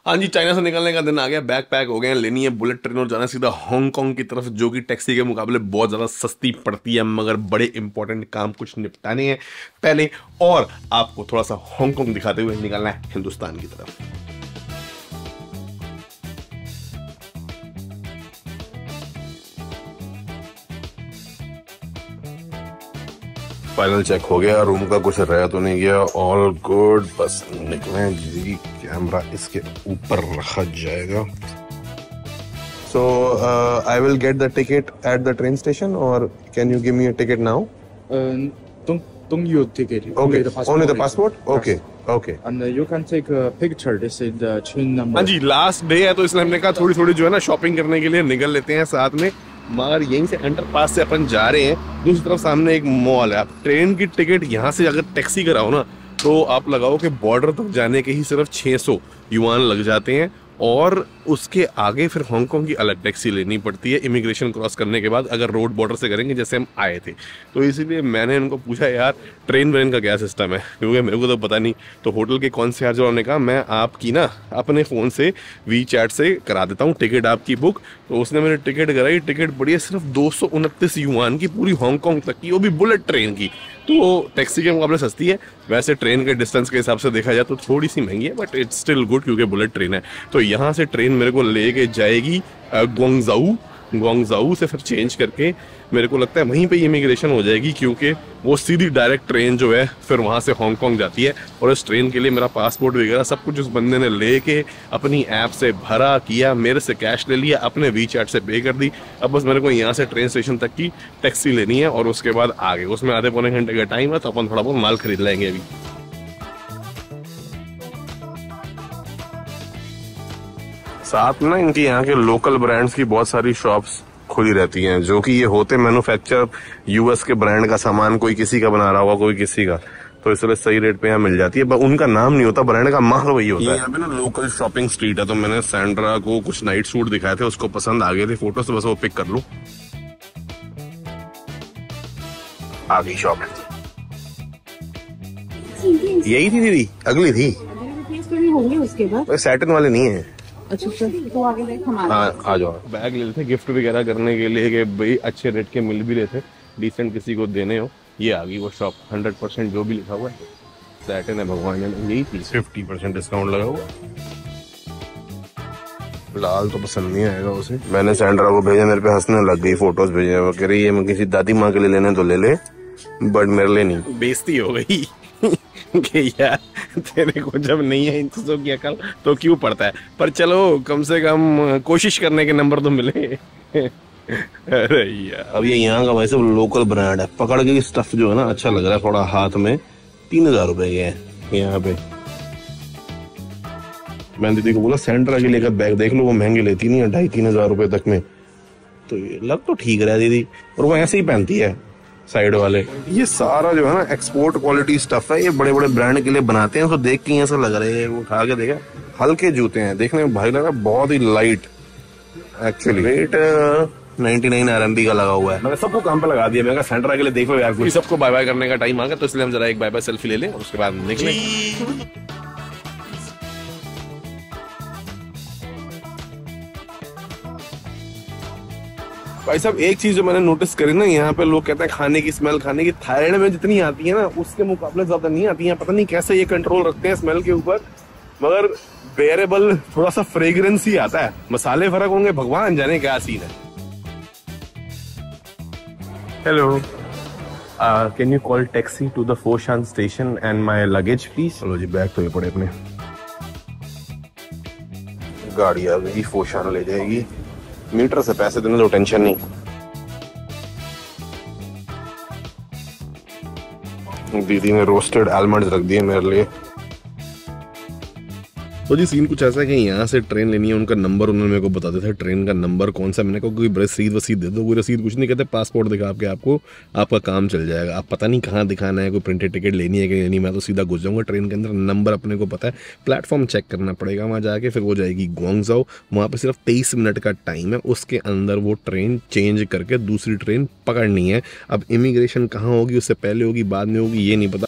हाँ जी, चाइना से निकलने का दिन आ गया। बैग पैक हो गए हैं, लेनी है बुलेट ट्रेन और जाना सीधा हांगकांग की तरफ, जो कि टैक्सी के मुकाबले बहुत ज़्यादा सस्ती पड़ती है, मगर बड़े इंपॉर्टेंट काम कुछ निपटाने हैं पहले, और आपको थोड़ा सा हांगकांग दिखाते हुए निकलना है हिंदुस्तान की तरफ। फाइनल चेक हो गया, रूम का कुछ रह तो नहीं गया, ऑल गुड। बस निकले जी, कैमरा इसके ऊपर रखा जाएगा। So I will get the ticket at the train station, or can you give me a ticket now? Don't use ticket. Okay, Only the passport. only the passport? Okay, Yes. okay. And you can take a picture. This is the train number. हाँ जी, last day है तो इसलिए हमने कहा थोड़ी थोड़ी जो है ना शॉपिंग करने के लिए निकल लेते हैं साथ में। मगर यहीं से अंडरपास से अपन जा रहे हैं, दूसरी तरफ सामने एक मॉल है। आप ट्रेन की टिकट यहाँ से अगर टैक्सी कराओ ना, तो आप लगाओ कि बॉर्डर तक जाने के ही सिर्फ 600 युआन लग जाते हैं, और उसके आगे फिर हांगकांग की अलग टैक्सी लेनी पड़ती है इमिग्रेशन क्रॉस करने के बाद, अगर रोड बॉर्डर से करेंगे जैसे हम आए थे। तो इसीलिए मैंने इनको पूछा यार ट्रेन व्रेन का क्या सिस्टम है, क्योंकि मेरे को तो पता नहीं। तो होटल के कॉन्सियर्ज वालों ने कहा मैं आपकी ना अपने फ़ोन से वीचैट से करा देता हूँ टिकट आपकी बुक। तो उसने मेरी टिकट कराई, टिकट पड़ी है सिर्फ 229 युआन की, पूरी हांगकांग तक की, वो भी बुलेट ट्रेन की। तो टैक्सी के मुकाबले सस्ती है। वैसे ट्रेन के डिस्टेंस के हिसाब से देखा जाए तो थोड़ी सी महंगी है, बट इट्स स्टिल गुड क्योंकि बुलेट ट्रेन है। तो यहाँ से ट्रेन मेरे को लेके जाएगी ग्वांगझाऊ से, फिर चेंज करके मेरे को लगता है वहीं पे इमिग्रेशन हो जाएगी, क्योंकि वो सीधी डायरेक्ट ट्रेन जो है फिर वहाँ से हांगकांग जाती है। और इस ट्रेन के लिए मेरा पासपोर्ट वगैरह सब कुछ उस बंदे ने लेके अपनी ऐप से भरा किया, मेरे से कैश ले लिया, अपने वीचैट से पे कर दी। अब बस मेरे को यहाँ से ट्रेन स्टेशन तक की टैक्सी लेनी है और उसके बाद आगे, उसमें आधे पौने घंटे का टाइम है, तो अपन थोड़ा बहुत माल खरीद लेंगे अभी। साथ में इनके यहाँ के लोकल ब्रांड्स की बहुत सारी शॉप्स खुली रहती हैं, जो कि ये होते मैन्युफैक्चर यूएस के ब्रांड का सामान, कोई किसी का बना रहा होगा, कोई किसी का, तो इसलिए सही रेट पे यहाँ मिल जाती है। उनका नाम नहीं होता, ब्रांड का माल वही होता है। यहाँ पे ना लोकल शॉपिंग स्ट्रीट है, तो मैंने सैंड्रा को कुछ नाइट सूट दिखाए थे, उसको पसंद आ गए थे फोटो से, बस वो पिक कर लूं। आ गई शॉप, यही थी दीदी, अगली थी होंगे उसके बाद, सैटिन वाले नहीं है। अच्छा तो आगे देख हमारा। हाँ आ जाओ। बैग ले लेते गिफ्ट वगैरह करने के लिए कि भाई अच्छे रेट के मिल भी रहे थे, डिसेंट किसी को देने हो। ये आ गई वो शॉप, 100% जो भी लिखा हुआ है सैटिन है, भगवान ने यही थी, 50% डिस्काउंट लगा हुआ। लाल तो पसंद नहीं आएगा उसे। मैंने सैंड्रा को भेजा, मेरे पे हंसने लग गई, फोटोज भेजे, वो कह रही है मैं किसी दादी माँ के लिए लेने तो ले ले, बट मेरे लिए नहीं। बेइज्जती हो गई कि यार तेरे को जब नहीं है इन चीजों की अकल तो क्यों पड़ता है। पर चलो कम से कम कोशिश करने के नंबर तो मिले। अरे यार, अब ये यहाँ का वैसे लोकल ब्रांड है, पकड़ के स्टफ जो है ना अच्छा लग रहा है थोड़ा हाथ में। 3000 रुपए के है यहाँ पे। मैंने दीदी को बोला सैंड्रा के लेकर बैग देख लो, वो महंगे लेती नहीं है, 2500-3000 हजार रुपए तक में। तो ये लग तो ठीक रहा है दीदी, और वो ऐसे ही पहनती है साइड वाले। ये सारा जो है ना एक्सपोर्ट क्वालिटी स्टफ है, ये बड़े बड़े ब्रांड के लिए बनाते हैं। उसको देख के ऐसा लग रहा है, वो उठा के देखा, हल्के जूते हैं, देखने में भाई लग रहा है बहुत ही लाइट। एक्चुअली रेट 99 RMB का लगा हुआ है। मैंने सबको काम पे लगा दिया, मैंने कहा सैंड्रा के लिए देखो यार, कोई सबको बाय बाय करने का टाइम आ गया, तो इसलिए हम जरा एक बाय बाय सेल्फी ले लें, उसके बाद निकले। भाई साहब एक चीज जो मैंने नोटिस करी ना, यहाँ पे लोग कहते हैं खाने की स्मेल, खाने की थाईलैंड में जितनी आती है ना उसके मुकाबले ज्यादा नहीं आती है। पता नहीं कैसे ये कंट्रोल रखते हैं स्मेल के ऊपर, मगर बेरेबल थोड़ा सा फ्रेग्रेंस ही आता है। मसाले फर्क होंगे, भगवान जाने क्या सीन है। Hello, can you call taxi to the Foshan station and my luggage please. चलो जी, बैग तो ये पड़े अपने। गाड़ी आ गई, फोशान ले जाएगी, मीटर से पैसे देने तो टेंशन नहीं। दीदी ने रोस्टेड आलमंड्स रख दिए मेरे लिए। तो जी सीन कुछ ऐसा है कि यहाँ से ट्रेन लेनी है, उनका नंबर उन्होंने मेरे को बता दिया था, ट्रेन का नंबर कौन सा। मैंने कहा कोई रसीद वसीद दे दो, कोई रसीद कुछ नहीं कहते, पासपोर्ट दिखा के आपको आपका काम चल जाएगा। आप पता नहीं कहाँ दिखाना है, कोई प्रिंटेड टिकट लेनी है कि नहीं। मैं तो सीधा घुस जाऊँगा ट्रेन के अंदर, नंबर अपने को पता है, प्लेटफॉर्म चेक करना पड़ेगा वहाँ जाके, फिर वो जाएगी ग्वांगझाऊ। वहाँ पर सिर्फ 23 मिनट का टाइम है, उसके अंदर वो ट्रेन चेंज करके दूसरी ट्रेन पकड़नी है। अब इमिग्रेशन कहाँ होगी, उससे पहले होगी बाद में होगी ये नहीं पता।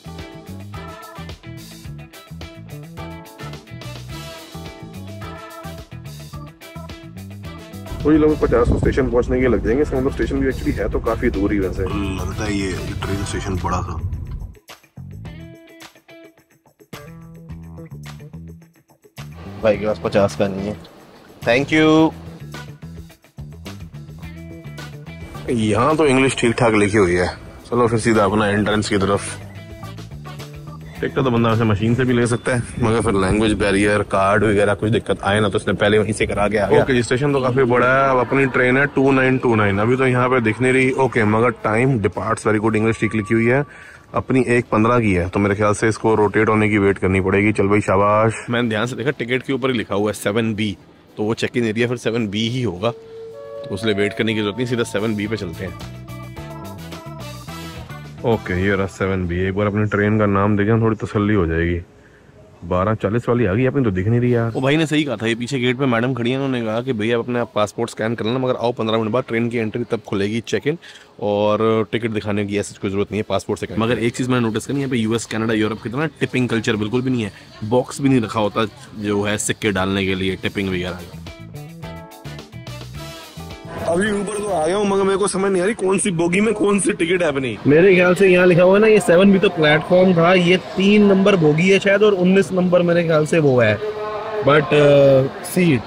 वही लोग 50 स्टेशन पहुंचने के लग जाएंगे। मतलब स्टेशन भी एक्चुअली है तो काफी दूर ही वैसे लगता है। ये ट्रेन स्टेशन बड़ा था। भाई के पास 50 का नहीं है। Thank you. यहाँ तो इंग्लिश ठीक ठाक लिखी हुई है। चलो फिर सीधा अपना एंट्रेंस की तरफ। टिकट तो बंदा वैसे मशीन से भी ले सकता है, मगर फिर लैंग्वेज बैरियर, कार्ड वगैरह कुछ दिक्कत आए ना तो इसने पहले वहीं से करा के आ गया। ओके, स्टेशन तो काफी बड़ा है। अब अपनी ट्रेन है 2929। अभी तो यहाँ पे दिख नहीं रही। ओके, मगर time departs, very good, English ठीक लिखी हुई है। अपनी 1:15 की है, तो मेरे ख्याल से इसको रोटेट होने की वेट करनी पड़ेगी। चल भाई शाबाश। मैंने ध्यान से देखा टिकट के ऊपर ही लिखा हुआ है 7B, तो वो चेक इन एरिया फिर 7B ही होगा, तो उसलिए वेट करने की जरूरत नहीं, सीधा 7B पे चलते हैं। ओके, ये रहा 7B। एक बार अपनी ट्रेन का नाम देखें थोड़ी तसल्ली हो जाएगी। 12:40 वाली आ गई, अपनी तो दिख नहीं रही यार। वो भाई ने सही कहा था, ये पीछे गेट पे मैडम खड़ी है, उन्होंने कहा कि भैया अपने पासपोर्ट स्कैन कर लेना, मगर आओ 15 मिनट बाद ट्रेन की एंट्री तब खुलेगी चेक इन, और टिकट दिखाने की ऐसी कोई जरूरत नहीं है पासपोर्ट से। मगर एक चीज़ मैंने नोटिस करी, यहाँ पे US, कनाडा, यूरोप की तरह टिपिंग कल्चर बिल्कुल भी नहीं है। बॉक्स भी नहीं रखा होता जो है सिक्के डालने के लिए टिपिंग वगैरह। अभी ऊपर तो आ गया हूँ, मगर मेरे को समझ नहीं आ रही कौन सी बोगी में कौन सी टिकट है अपनी। मेरे ख्याल से यहाँ लिखा हुआ है ना, ये 7B तो प्लेटफॉर्म था, ये 3 नंबर बोगी है शायद, और 19 नंबर मेरे ख्याल से वो है, बट सीट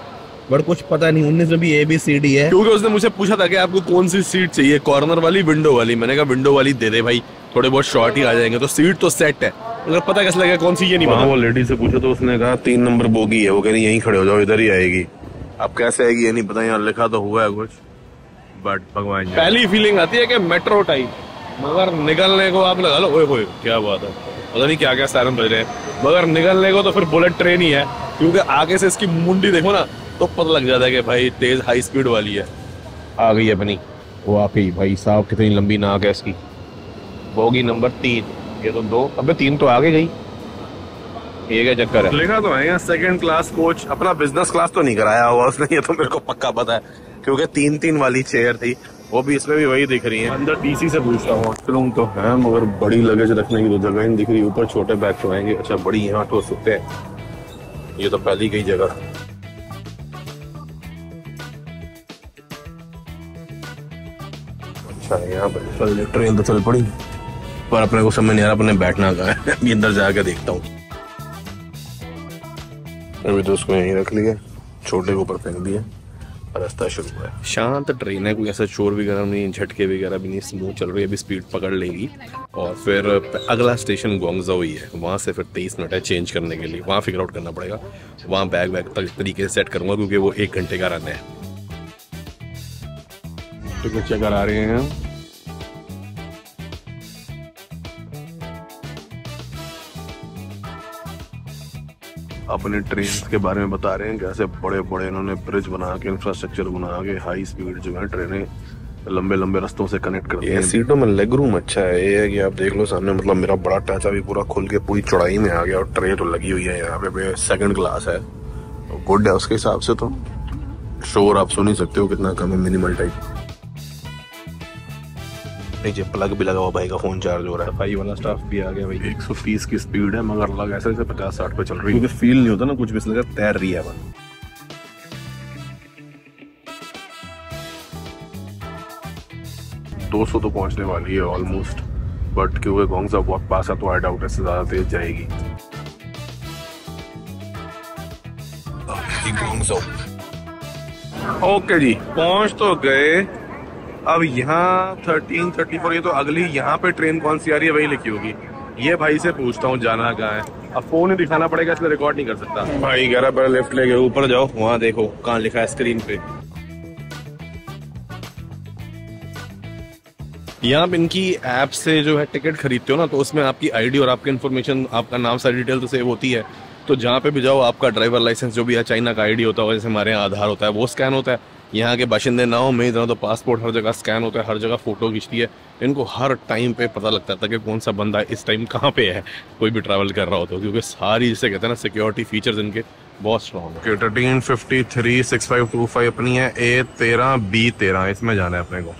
बट कुछ पता नहीं। 19 में भी ABCD है, क्योंकि उसने मुझे पूछा था कि आपको कौन सी सीट चाहिए, कॉर्नर वाली, विंडो वाली। मैंने कहा विंडो वाली दे दे भाई, थोड़े बहुत शॉर्ट ही आ जाएंगे। तो सीट तो सेट है, अगर पता कैसे लगा कौन सी ये नहीं पता। वो लेडी से पूछा तो उसने कहा 3 नंबर बोगी है, वो कह रही यहीं खड़े हो जाओ, इधर ही आएगी। अब कैसे आएगी ये नहीं पता, यहाँ लिखा तो हुआ है कुछ, बट भगवान। पहली फीलिंग आती है कि मेट्रो टाइप, मगर निकलने को आप लगा लो ओए होए क्या बात है, पता नहीं क्या क्या सायरन बज रहे हैं, मगर निकलने को तो फिर बुलेट ट्रेन ही है, क्योंकि आगे से इसकी मुंडी देखो ना तो पता लग जाता है कि भाई तेज हाई स्पीड वाली है। आ गई अपनी, वो आ गई भाई साहब, कितनी लंबी नाक है इसकी। बोगी नंबर 3, ये तो 2, अबे 3 तो आगे गई, ये क्या चक्कर है। लिखा तो है यहाँ सेकंड क्लास कोच, अपना बिजनेस क्लास तो नहीं कराया हुआ उसने, ये तो मेरे को पक्का पता है, क्योंकि 3-3 वाली चेयर थी, वो भी इसमें भी वही दिख रही है। अंदर DC से पूछता हूँ, वॉशरूम तो है मगर बड़ी लगेज रखने की तो जगह नहीं दिख रही। ऊपर छोटे बैग तो आएंगे, अच्छा बड़ी यहाँ ठो सकते हैं, ये तो पहली गई जगह। अच्छा यहाँ पर ट्रेन तो चल पड़ी, पर अपने को समझ नहीं आ रहा अपने बैठना कहाँ है। अभी अंदर जाके देखता हूँ। अभी तो उसको यहीं रख लिया, छोटे के ऊपर फेंक दिया, रास्ता शुरू है। शांत ट्रेन है, कोई ऐसा शोर वगैरह नहीं, झटके वगैरह भी नहीं, स्मूथ चल रही है। अभी स्पीड पकड़ लेगी और फिर अगला स्टेशन ग्वांगझो ही है, वहाँ से फिर 23 मिनट है चेंज करने के लिए, वहाँ फिगर आउट करना पड़ेगा। वहाँ बैग तक तरीके से सेट करूंगा, क्योंकि वो 1 घंटे का रन है। टिकट चेक करा रहे हैं, अपने ट्रेन के बारे में बता रहे हैं, कैसे बड़े बड़े इन्होंने ब्रिज बना के, इंफ्रास्ट्रक्चर बना के, हाई स्पीड जो है ट्रेनें लंबे लंबे रास्तों से कनेक्ट करती हैं। सीटों में लेग रूम अच्छा है, ये है कि आप देख लो सामने, मतलब मेरा बड़ा टाचा भी पूरा खुल के पूरी चौड़ाई में आ गया, और ट्रे तो लगी हुई है यहाँ पे, सेकंड क्लास है, गुड है उसके हिसाब से। तो शोर आप सुन ही सकते हो कितना कम है, मिनिमल टाइप। नीचे प्लग भी लगा हुआ, भाई का फोन चार्ज हो रहा है। भाई वाला स्टाफ भी आ गया भाई। 130 की स्पीड है, मगर लग ऐसे 50-60 पे चल रही है, क्योंकि फील नहीं होता ना कुछ भी, लगा तैर रही है बस। दो 200 तो पहुंचने वाली है ऑलमोस्ट, बट क्योंकि ग्वांगझो बहुत पास है तो आई डाउट इससे ज्यादा तेज जाएगी। ओके जी, पहुंच तो गए। अब यहाँ 1334, ये तो अगली यहाँ पे ट्रेन कौन सी आ रही है वही लिखी होगी। ये भाई से पूछता हूँ जाना कहाँ है। अब फोन ही दिखाना पड़ेगा, इसलिए रिकॉर्ड नहीं कर सकता। भाई 11 पर लेफ्ट लेके ऊपर जाओ, वहाँ देखो कहाँ लिखा है स्क्रीन पे। यहाँ पे इनकी ऐप से जो है टिकट खरीदते हो ना, तो उसमें आपकी आईडी और आपकी इन्फॉर्मेशन, आपका नाम सारी डिटेल तो सेव होती है। तो जहाँ पे भी जाओ आपका ड्राइवर लाइसेंस जो भी है, चाइना का आईडी होता है, जैसे हमारे यहाँ आधार होता है, वो स्कैन होता है। यहाँ के बाशिंदे ना हो, मैं इतना तो पासपोर्ट हर जगह स्कैन होता है, हर जगह फोटो खींचती है। इनको हर टाइम पे पता लगता था कि कौन सा बंदा इस टाइम कहाँ पे है, कोई भी ट्रैवल कर रहा हो तो, क्योंकि सारी जिसे कहते हैं ना सिक्योरिटी फीचर्स इनके बहुत स्ट्रॉन्ग है। 1353 6525 अपनी है, A13B13, इसमें जाना है अपने को।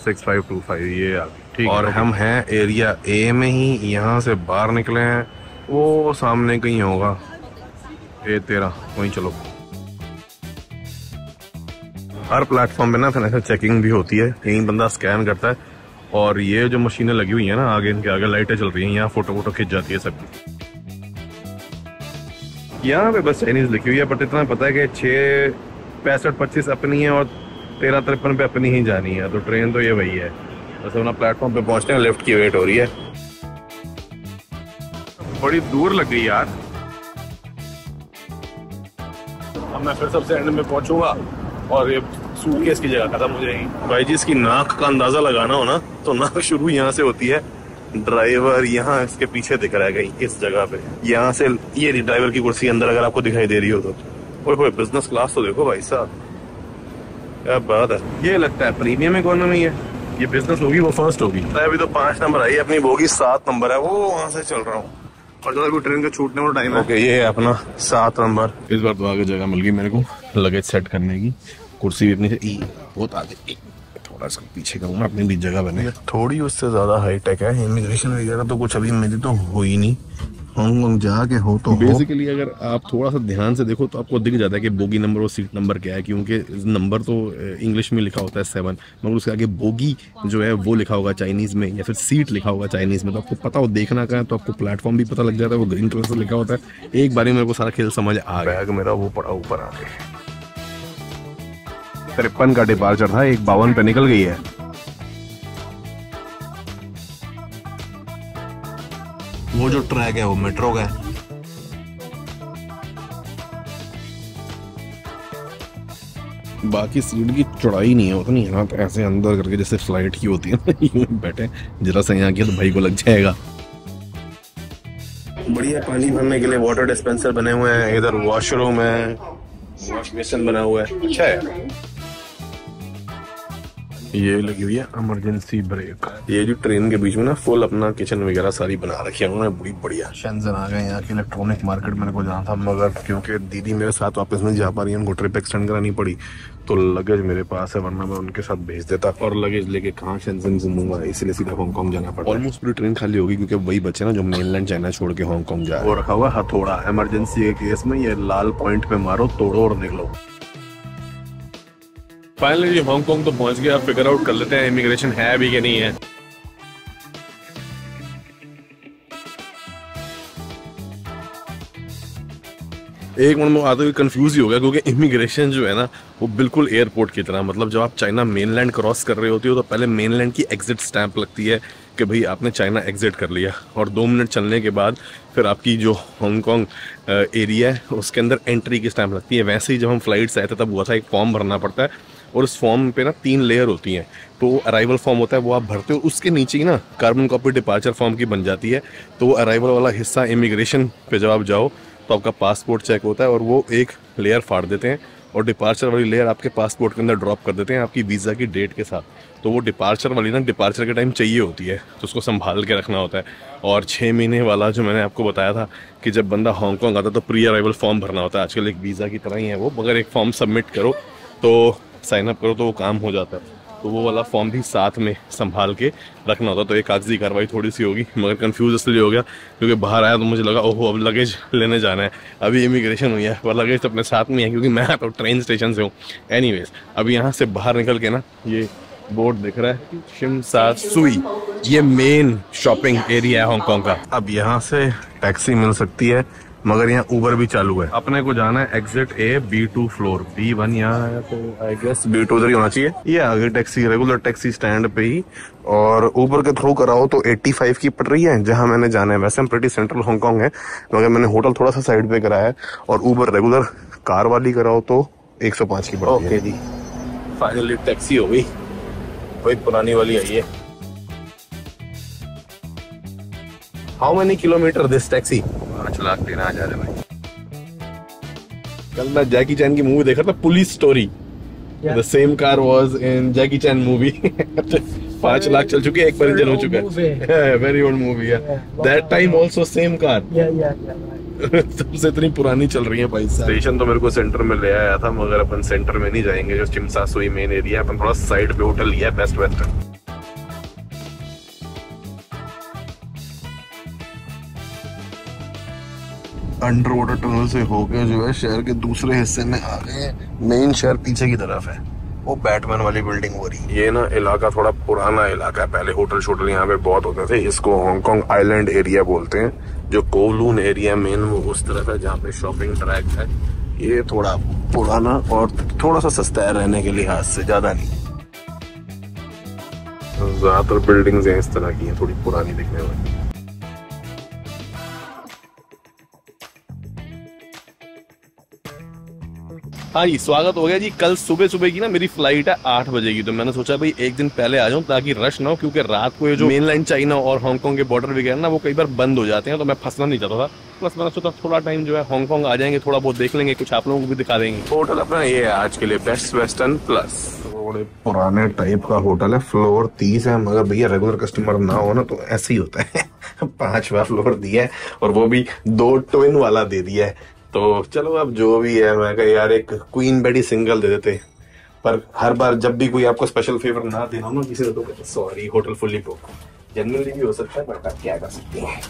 6525 ये आ गई, ठीक है। और हम हैं एरिया A में ही, यहाँ से बाहर निकले हैं, वो सामने कहीं होगा A13, वहीं चलो। हर प्लेटफॉर्म पे ना फिर ऐसे चेकिंग भी होती है, यहीं बंदा स्कैन करता है और ये जो मशीनें लगी हुई है ना आगे, इनके आगे लाइटें चल रही हैं, यहाँ फोटो वोटो खिंच जाती है सबकी। यहाँ पे बस चाइनीज लिखी हुई है, बट इतना पता है कि 6:65-25 अपनी है और 13:53 पे अपनी ही जानी है, तो ट्रेन तो ये वही है। बस अपना प्लेटफॉर्म पे पहुंचते हैं, लिफ्ट की वेट हो रही है। बड़ी दूर लग गई यार। अब मैं फिर सबसे एंड में पहुंचूंगा और ये सूटकेस की जगह खत्म हो जाएगी। भाई जी इसकी नाक का अंदाजा लगाना हो ना तो नाक शुरू यहाँ से होती है, ड्राइवर यहाँ इसके पीछे दिख रहा है कहीं इस जगह पे, यहाँ से ये ड्राइवर की कुर्सी अंदर अगर आपको दिखाई दे रही हो तो। ओए बिजनेस क्लास तो देखो भाई साहब, क्या बात है। ये लगता है प्रीमियम इकोनॉमी है, ये बिजनेस होगी वो फर्स्ट होगी। अभी तो 5 नंबर आई, अपनी बोगी 7 नंबर है, वो वहां से चल रहा हूँ और जो अभी ट्रेन का छूटने वाला टाइम है। ओके ये है अपना 7 नंबर। इस बार तो आगे जगह मिल गई मेरे को लगेज सेट करने की, कुर्सी भी अपनी से बहुत आगे, थोड़ा सा पीछे करूँगा, अपनी भी जगह बने। थोड़ी उससे ज्यादा हाईटेक है, इमिग्रेशन वगैरह तो कुछ अभी मेरी तो हो ही नहीं, हांगकांग जाके हो तो बेसिकली अगर आप थोड़ा सा ध्यान से देखो तो आपको दिख जाता है कि बोगी नंबर और सीट नंबर क्या है, क्योंकि नंबर तो इंग्लिश में लिखा होता है 7, मगर उसके आगे बोगी जो है वो लिखा होगा चाइनीज में, या फिर सीट लिखा होगा चाइनीज में, तो आपको पता हो देखना का है तो आपको प्लेटफॉर्म भी पता लग जाता है, वो ग्रीन कलर से लिखा होता है। एक बारी मेरे को सारा खेल समझ आ गया। बैग मेरा वो पड़ा ऊपर आके 53 का डिपार्चर था, 1:52 पे निकल गई है। वो जो ट्रैक है वो मेट्रो का है। बाकी सीट की चौड़ाई नहीं है उतनी, यहाँ तो ऐसे अंदर करके जैसे फ्लाइट की होती है ना, यूं बैठे जरा सा यहाँ किया तो भाई को लग जाएगा। बढ़िया पानी भरने के लिए वाटर डिस्पेंसर बने हुए हैं, इधर वॉशरूम है, वॉश बेसिन बना हुआ है, अच्छा है। ये लगी हुई है इमरजेंसी ब्रेक। ये जो ट्रेन के बीच में ना फुल अपना किचन वगैरह सारी बना रखी है उन्होंने, बड़ी बढ़िया। शेंजन आ गए, यहाँ की इलेक्ट्रॉनिक मार्केट मेरे को जाना था, मगर क्योंकि दीदी मेरे साथ वापस नहीं जा पा रही है, उनको ट्रिप एक्सटेंड करानी पड़ी, तो लगेज मेरे पास है, वरना मैं उनके साथ भेज देता। और लगेज लेके कहाँ शेंजन घूमूंगा, इसलिए सीधा हांगकांग जाना पड़ा। ऑलमोस्ट पूरी ट्रेन खाली होगी क्योंकि वही बच्चे ना जो मेनलैंड चाइना छोड़ के हांगकांग जा। वो रखा हुआ हथौड़ा, इमरजेंसी के केस में ये लाल पॉइंट पे मारो, तोड़ो और निकलो। फाइनली हांगकांग तो पहुंच गया, फिगर आउट कर लेते हैं इमिग्रेशन है भी कि नहीं है। एक मिनट में आते हुए कंफ्यूज ही हो गया, क्योंकि इमिग्रेशन जो है ना वो बिल्कुल एयरपोर्ट की तरह, मतलब जब आप चाइना मेनलैंड क्रॉस कर रहे होते हो तो पहले मेनलैंड की एग्जिट स्टैंप लगती है कि भाई आपने चाइना एग्जिट कर लिया, और 2 मिनट चलने के बाद फिर आपकी जो हांगकांग एरिया है उसके अंदर एंट्री की स्टैंप लगती है। वैसे ही जब हम फ्लाइट से आए थे तब हुआ था, एक फॉर्म भरना पड़ता है और उस फॉर्म पे ना 3 लेयर होती हैं, तो अराइवल फॉर्म होता है वो आप भरते हो, उसके नीचे ही ना कार्बन कॉपी डिपार्चर फॉर्म की बन जाती है, तो वो अराइवल वाला हिस्सा इमिग्रेशन पे जब आप जाओ तो आपका पासपोर्ट चेक होता है और वो एक लेयर फाड़ देते हैं और डिपार्चर वाली लेयर आपके पासपोर्ट के अंदर ड्रॉप कर देते हैं आपकी वीज़ा की डेट के साथ। तो वो डिपार्चर वाली ना डिपार्चर के टाइम चाहिए होती है, तो उसको संभाल के रखना होता है। और 6 महीने वाला जो मैंने आपको बताया था कि जब बंदा हांगकांग आता तो प्री अराइवल फॉर्म भरना होता है, आजकल एक वीज़ा की तरह ही है वो, मगर एक फॉर्म सबमिट करो तो साइन अप करो तो वो काम हो जाता है, तो वो वाला फॉर्म भी साथ में संभाल के रखना होता है। तो एक कागजी कार्रवाई थोड़ी सी होगी, मगर कंफ्यूज इसलिए हो गया क्योंकि बाहर आया तो मुझे लगा ओहो अब लगेज लेने जाना है, अभी इमिग्रेशन हुई है पर लगेज तो अपने साथ में है क्योंकि मैं तो ट्रेन स्टेशन से हूँ। एनीवेज अभी यहाँ से बाहर निकल के ना ये बोर्ड दिख रहा है शिमसा सुई, ये मेन शॉपिंग एरिया है हांगकांग का। अब यहाँ से टैक्सी मिल सकती है, मगर यहाँ उबर भी चालू है। अपने को जाना है exit A B2 floor, B1 यहाँ है तो आई गेस B2 उधर ही होना चाहिए। ये आगे टैक्सी, रेगुलर टैक्सी स्टैंड पे ही, और उबर के थ्रू कराओ तो 85 की पड़ रही है जहाँ मैंने जाना है। वैसे हम प्रीटी सेंट्रल हांगकांग है, मगर मैंने होटल थोड़ा सा साइड पे कराया है, और उबर रेगुलर कार वाली कराओ तो 105 की पड़ रही है। जी फाइनली टैक्सी हो गई, वही पुरानी वाली आई है। How many kilometre this taxi? 5 lakh देना आ जा रहे भाई। कल मैं जैकी चैन की मूवी देखा था, police story, the same car was in Jackie chain movie. 5 lakh चल चुके हैं, एक बार इंजन हो चुका है, वेरी ओल्ड मूवी है। That time also same car, सबसे इतनी पुरानी चल रही है भाई साहब। स्टेशन तो मेरे को सेंटर में ले आया था, मगर अपन सेंटर में नहीं जाएंगे, जो चिमसा सुई मेन एरिया है, अपन थोड़ा साइड पे होटल लिया है, best western. Under water tunnel से होकर जो है शहर के दूसरे हिस्से में आ गए हैं। मेन शहर पीछे की तरफ है, वो बैटमैन वाली बिल्डिंग हो रही है। ये ना इलाका थोड़ा पुराना इलाका है, पहले होटल शोटल यहाँ पे बहुत होते थे। इसको हांगकांग आइलैंड एरिया बोलते हैं। जो कोवलून एरिया मेन वो उस तरफ है जहाँ पे शॉपिंग ट्रैक है। ये थोड़ा पुराना और थोड़ा सा सस्ता है रहने के लिहाज से, ज्यादा नहीं। ज्यादातर बिल्डिंग्स हैं इस तरह की हैं, थोड़ी पुरानी दिखने वाली। हाँ जी, स्वागत हो गया जी। कल सुबह सुबह की ना मेरी फ्लाइट है 8 बजे की, तो मैंने सोचा भाई एक दिन पहले आ जाऊं ताकि रश ना हो, क्योंकि रात को ये जो मेन लाइन चाइना और हांगकांग के बॉर्डर वगैरह ना वो कई बार बंद हो जाते हैं, तो मैं फंसना नहीं चाहता था। प्लस मैंने सोचा थोड़ा टाइम जो है हांगकांग आ जाएंगे, थोड़ा बहुत देख लेंगे, कुछ आप लोगों को भी दिखा देंगे। होटल अपना ये है आज के लिए बेस्ट वेस्टर्न प्लस। थोड़े पुराने टाइप का होटल है, फ्लोर 30 है, मगर भैया रेगुलर कस्टमर ना हो ना तो ऐसे ही होता है। 5वां फ्लोर दिया है और वो भी 2 ट्विन वाला दे दिया है। तो चलो अब जो भी है, मैं कहा यार एक क्वीन बेड ही सिंगल दे देते, पर हर बार जब भी कोई आपको स्पेशल फेवर ना देना हो ना किसी ने, तो कहते sorry hotel fully book. Generally भी हो सकता है, बट आप क्या कर सकते हैं।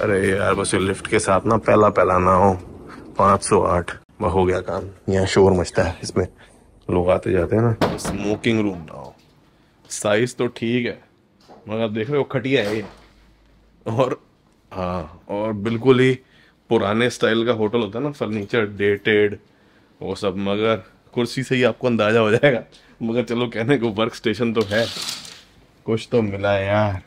अरे यार बस लिफ्ट के साथ ना पहला ना हो 508 हो गया काम। यहाँ शोर मचता है, इसमें लोग आते जाते हैं ना। स्मोकिंग रूम ना हो। साइज तो ठीक है मगर देख रहे हो खटिया है ये, और हाँ, और बिल्कुल ही पुराने स्टाइल का होटल होता है ना, फर्नीचर डेटेड वो सब, मगर कुर्सी से ही आपको अंदाजा हो जाएगा। मगर चलो कहने को वर्क स्टेशन तो है, कुछ तो मिला है यार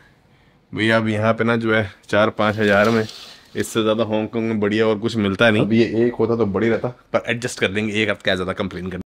भैया। अब यहाँ पे ना जो है 4-5 हज़ार में इससे ज़्यादा हांगकांग में बढ़िया और कुछ मिलता नहीं। अब ये एक होता तो बढ़िया रहता, पर एडजस्ट कर लेंगे, एक अब क्या ज़्यादा कंप्लेन करना।